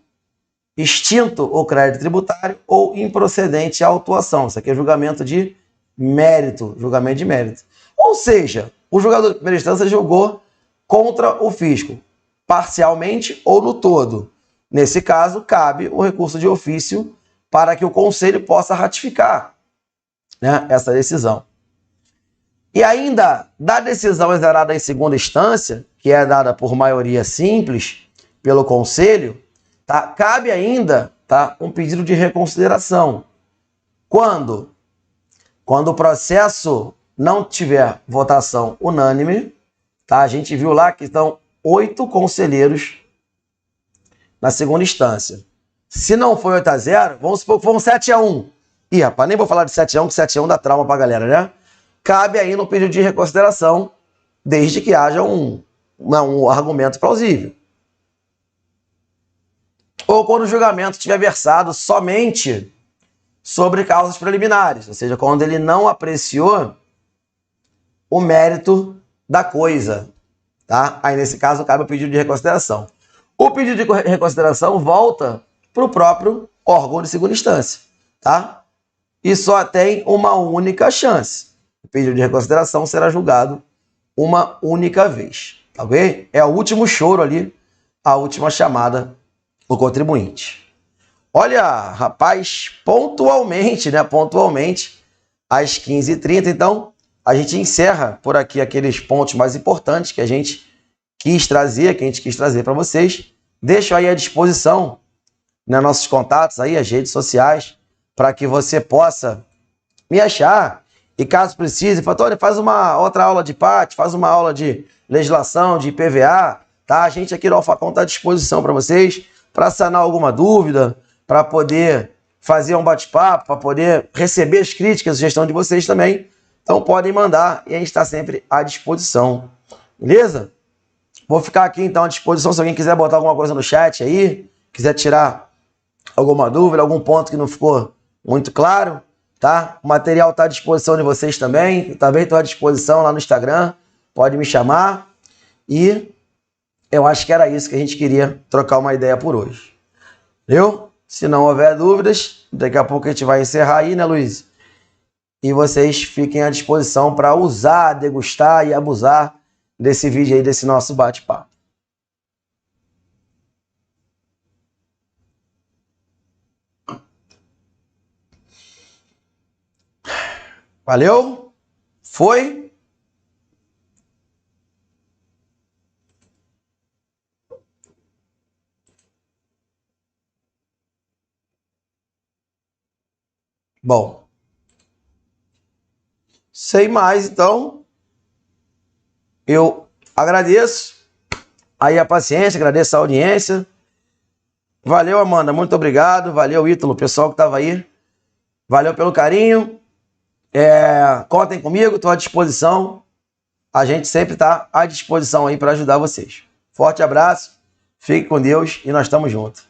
extinto o crédito tributário ou improcedente a autuação. Isso aqui é julgamento de mérito, Ou seja, o julgador de primeira instância julgou contra o fisco, parcialmente ou no todo. Nesse caso, cabe o recurso de ofício para que o conselho possa ratificar, né, essa decisão. E ainda, da decisão exarada em segunda instância, que é dada por maioria simples pelo conselho, tá, cabe ainda, tá, um pedido de reconsideração. Quando o processo não tiver votação unânime, tá, a gente viu lá que estão 8 conselheiros na segunda instância. Se não foi 8-0, vamos supor que foi um 7-1. Ih, rapaz, nem vou falar de 7-1, que 7-1 dá trauma pra galera, né? Cabe ainda um pedido de reconsideração, desde que haja um argumento plausível. Ou quando o julgamento estiver versado somente sobre causas preliminares, ou seja, quando ele não apreciou o mérito da coisa, tá? Aí, nesse caso, cabe o pedido de reconsideração. O pedido de reconsideração volta para o próprio órgão de segunda instância, tá? E só tem uma única chance. O pedido de reconsideração será julgado uma única vez, tá ok? É o último choro ali, a última chamada do contribuinte. Olha, rapaz, pontualmente, né? Pontualmente, às 15h30. Então, a gente encerra por aqui aqueles pontos mais importantes que a gente quis trazer para vocês. Deixo aí à disposição, né, nossos contatos aí, as redes sociais, para que você possa me achar. E caso precise, Antônio, faz uma outra aula de PAT, faz uma aula de legislação, de IPVA, tá? A gente aqui no Alfacom está à disposição para vocês, para sanar alguma dúvida, para poder fazer um bate-papo, para poder receber as críticas, sugestão de vocês também. Então podem mandar e a gente está sempre à disposição. Beleza? Vou ficar aqui então à disposição se alguém quiser botar alguma coisa no chat aí, quiser tirar alguma dúvida, algum ponto que não ficou muito claro, tá? O material está à disposição de vocês também. Eu também estou à disposição lá no Instagram. Pode me chamar. E eu acho que era isso que a gente queria trocar uma ideia por hoje. Viu? Se não houver dúvidas, daqui a pouco a gente vai encerrar aí, né, Luiz? E vocês fiquem à disposição para usar, degustar e abusar desse vídeo aí, desse nosso bate-papo. Valeu? Foi? Bom. Sem mais, então, eu agradeço aí a paciência, agradeço a audiência. Valeu, Amanda, muito obrigado. Valeu, Ítalo, pessoal que estava aí. Valeu pelo carinho. Contem comigo, estou à disposição. A gente sempre está à disposição aí para ajudar vocês. Forte abraço, fique com Deus e nós estamos juntos.